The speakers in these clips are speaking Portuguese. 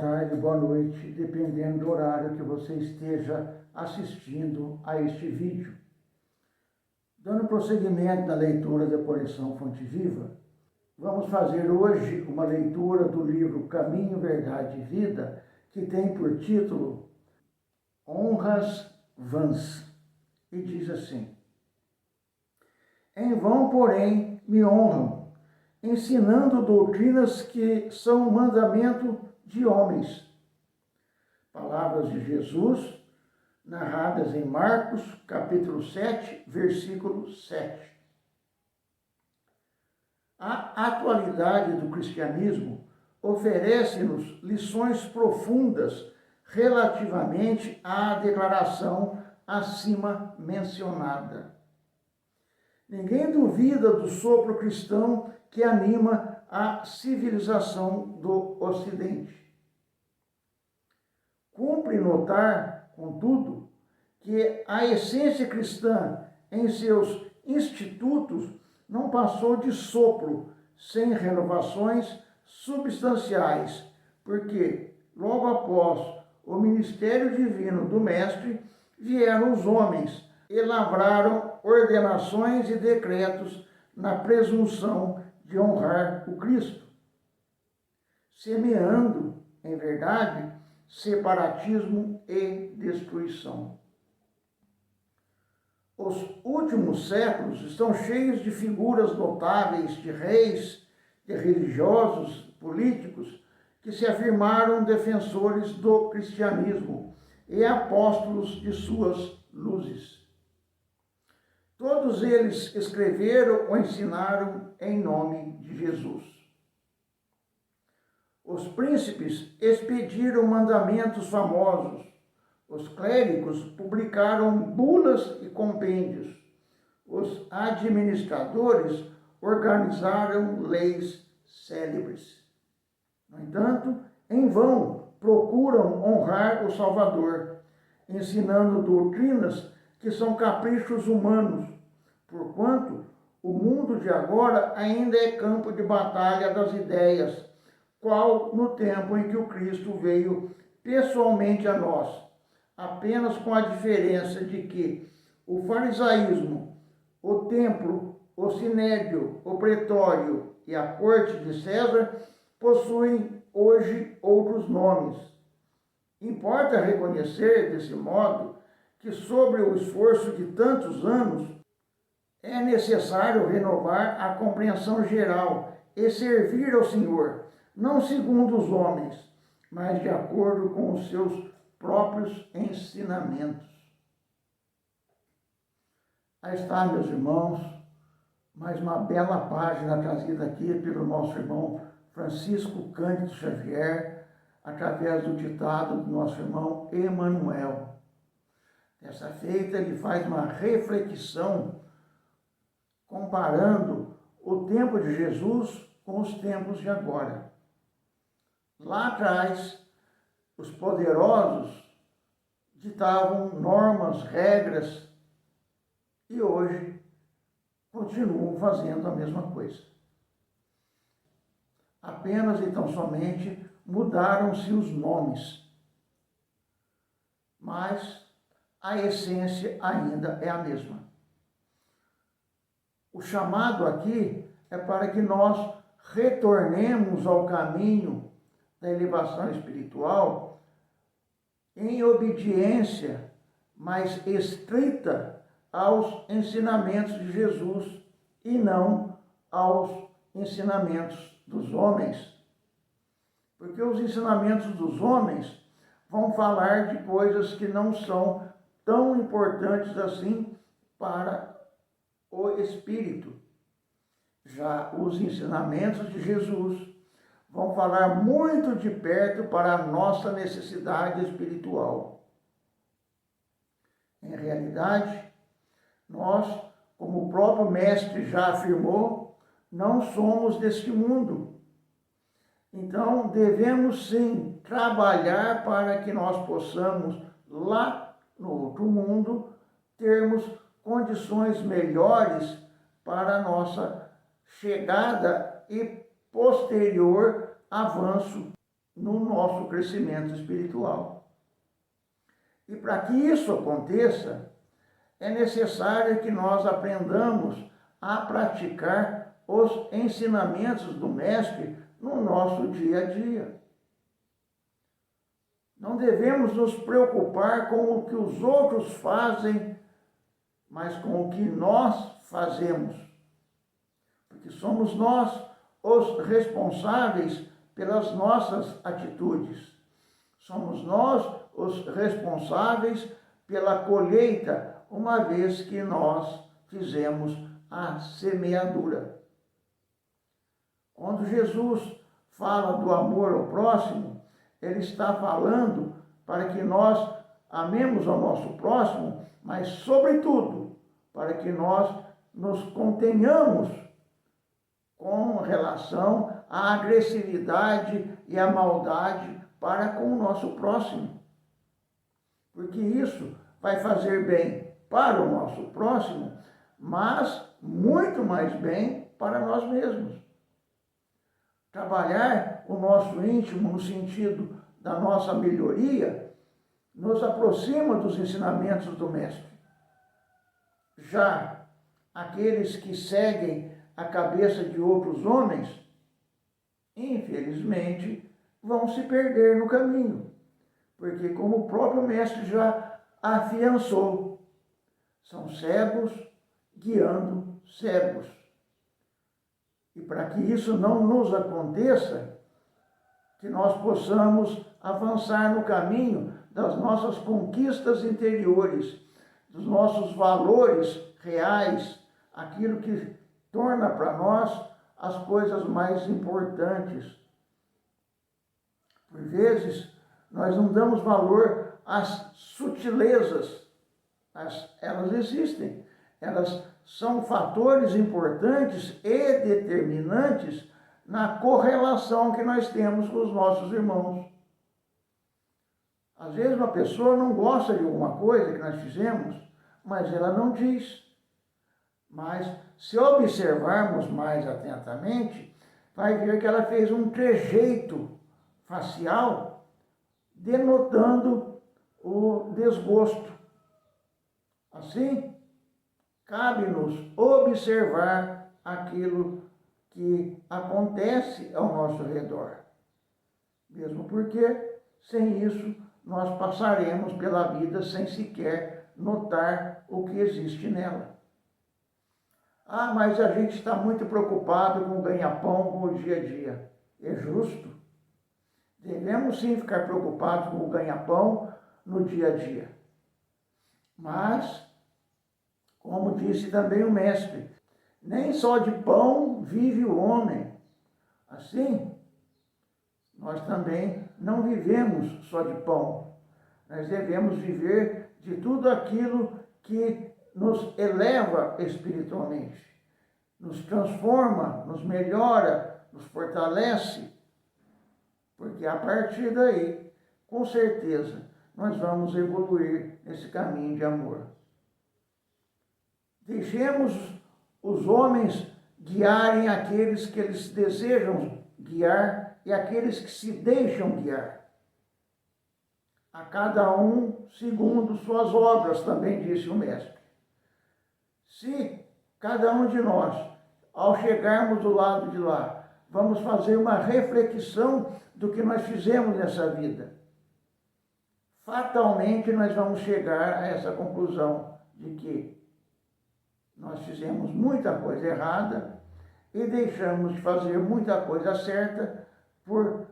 tarde, boa noite, dependendo do horário que você esteja assistindo a este vídeo. Dando prosseguimento na leitura da coleção Fonte Viva, vamos fazer hoje uma leitura do livro Caminho, Verdade e Vida, que tem por título Honras Vãs, e diz assim: Em vão, porém, me honram, ensinando doutrinas que são um mandamento de homens. Palavras de Jesus, narradas em Marcos, capítulo 7, versículo 7. A atualidade do cristianismo oferece-nos lições profundas relativamente à declaração acima mencionada. Ninguém duvida do sopro cristão que anima a civilização do Ocidente. Cumpre notar, contudo, que a essência cristã em seus institutos não passou de sopro, sem renovações substanciais, porque, logo após o ministério divino do Mestre, vieram os homens e lavraram ordenações e decretos na presunção de honrar o Cristo, semeando, em verdade, separatismo e destruição. Os últimos séculos estão cheios de figuras notáveis, de reis, de religiosos, políticos, que se afirmaram defensores do cristianismo e apóstolos de suas luzes. Todos eles escreveram ou ensinaram em nome de Jesus. Os príncipes expediram mandamentos famosos. Os clérigos publicaram bulas e compêndios. Os administradores organizaram leis célebres. No entanto, em vão procuram honrar o Salvador, ensinando doutrinas que são caprichos humanos, porquanto o mundo de agora ainda é campo de batalha das ideias, qual no tempo em que o Cristo veio pessoalmente a nós, apenas com a diferença de que o farisaísmo, o templo, o sinédrio, o pretório e a corte de César possuem hoje outros nomes. Importa reconhecer, desse modo, que sobre o esforço de tantos anos é necessário renovar a compreensão geral e servir ao Senhor, não segundo os homens, mas de acordo com os seus próprios ensinamentos. Aí está, meus irmãos, mais uma bela página trazida aqui pelo nosso irmão Francisco Cândido Xavier, através do ditado do nosso irmão Emanuel. Dessa feita, ele faz uma reflexão comparando o tempo de Jesus com os tempos de agora. Lá atrás, os poderosos ditavam normas, regras, e hoje continuam fazendo a mesma coisa. Apenas e tão somente mudaram-se os nomes, mas a essência ainda é a mesma. O chamado aqui é para que nós retornemos ao caminho da elevação espiritual em obediência mais estrita aos ensinamentos de Jesus e não aos ensinamentos dos homens. Porque os ensinamentos dos homens vão falar de coisas que não são tão importantes assim para o espírito. Já os ensinamentos de Jesus vão falar muito de perto para a nossa necessidade espiritual. Em realidade, nós, como o próprio Mestre já afirmou, não somos deste mundo. Então, devemos sim trabalhar para que nós possamos, lá no outro mundo, termos condições melhores para a nossa chegada e posterior avanço no nosso crescimento espiritual. E para que isso aconteça, é necessário que nós aprendamos a praticar os ensinamentos do Mestre no nosso dia a dia. Não devemos nos preocupar com o que os outros fazem, mas com o que nós fazemos. Porque somos nós os responsáveis pelas nossas atitudes. Somos nós os responsáveis pela colheita, uma vez que nós fizemos a semeadura. Quando Jesus fala do amor ao próximo, ele está falando para que nós amemos ao nosso próximo, mas, sobretudo, para que nós nos contenhamos com relação à agressividade e à maldade para com o nosso próximo. Porque isso vai fazer bem para o nosso próximo, mas muito mais bem para nós mesmos. Trabalhar o nosso íntimo no sentido da nossa melhoria nos aproxima dos ensinamentos do Mestre. Já aqueles que seguem a cabeça de outros homens, infelizmente, vão se perder no caminho, porque, como o próprio Mestre já afiançou, são cegos guiando cegos. E para que isso não nos aconteça, que nós possamos avançar no caminho das nossas conquistas interiores, dos nossos valores reais, aquilo que torna para nós as coisas mais importantes. Por vezes, nós não damos valor às sutilezas, mas elas existem. Elas são fatores importantes e determinantes na correlação que nós temos com os nossos irmãos. Às vezes uma pessoa não gosta de alguma coisa que nós fizemos, mas ela não diz. Mas se observarmos mais atentamente, vai ver que ela fez um trejeito facial denotando o desgosto. Assim, cabe-nos observar aquilo que acontece ao nosso redor. Mesmo porque, sem isso, nós passaremos pela vida sem sequer notar o que existe nela. Ah, mas a gente está muito preocupado com o ganha-pão, com o dia a dia. É justo. Devemos sim ficar preocupados com o ganha-pão no dia a dia. Mas, como disse também o Mestre, nem só de pão vive o homem. Assim, nós também não vivemos só de pão. Nós devemos viver de tudo aquilo que nos eleva espiritualmente, nos transforma, nos melhora, nos fortalece, porque a partir daí, com certeza, nós vamos evoluir nesse caminho de amor. Deixemos os homens guiarem aqueles que eles desejam guiar e aqueles que se deixam guiar. A cada um segundo suas obras, também disse o Mestre. Se cada um de nós, ao chegarmos do lado de lá, vamos fazer uma reflexão do que nós fizemos nessa vida, fatalmente nós vamos chegar a essa conclusão de que nós fizemos muita coisa errada e deixamos de fazer muita coisa certa por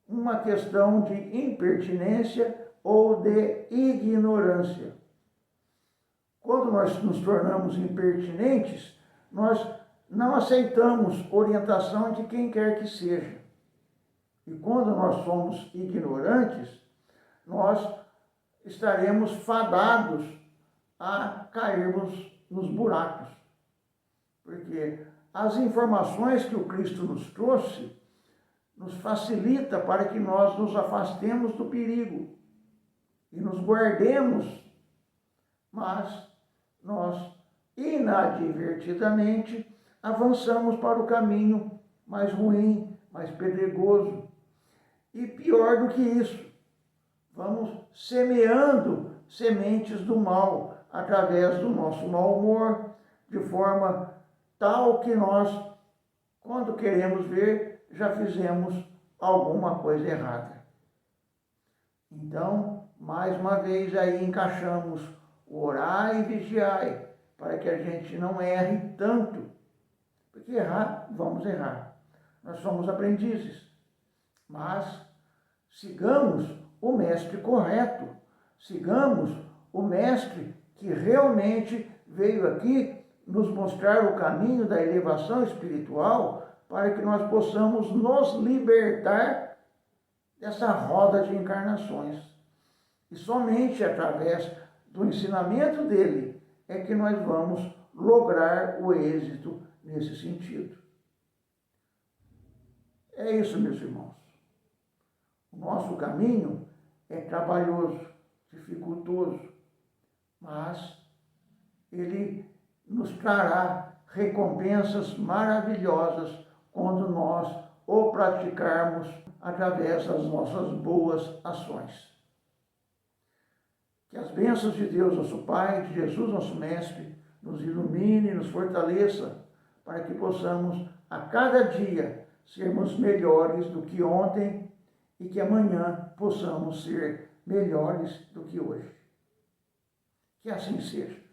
uma questão de impertinência ou de ignorância. Quando nós nos tornamos impertinentes, nós não aceitamos orientação de quem quer que seja. E quando nós somos ignorantes, nós estaremos fadados a cairmos nos buracos. Porque as informações que o Cristo nos trouxe nos facilita para que nós nos afastemos do perigo e nos guardemos, mas nós inadvertidamente avançamos para o caminho mais ruim, mais pedregoso. E pior do que isso, vamos semeando sementes do mal através do nosso mau humor, de forma tal que nós, quando queremos ver, já fizemos alguma coisa errada. Então, mais uma vez aí encaixamos o orar e vigiai, para que a gente não erre tanto, porque errar, vamos errar. Nós somos aprendizes, mas sigamos o mestre correto, sigamos o mestre que realmente veio aqui nos mostrar o caminho da elevação espiritual para que nós possamos nos libertar dessa roda de encarnações. E somente através do ensinamento dele é que nós vamos lograr o êxito nesse sentido. É isso, meus irmãos. O nosso caminho é trabalhoso, dificultoso, mas ele nos trará recompensas maravilhosas quando nós o praticarmos através das nossas boas ações. Que as bênçãos de Deus, nosso Pai, de Jesus, nosso Mestre, nos ilumine e nos fortaleça para que possamos a cada dia sermos melhores do que ontem e que amanhã possamos ser melhores do que hoje. Que assim seja.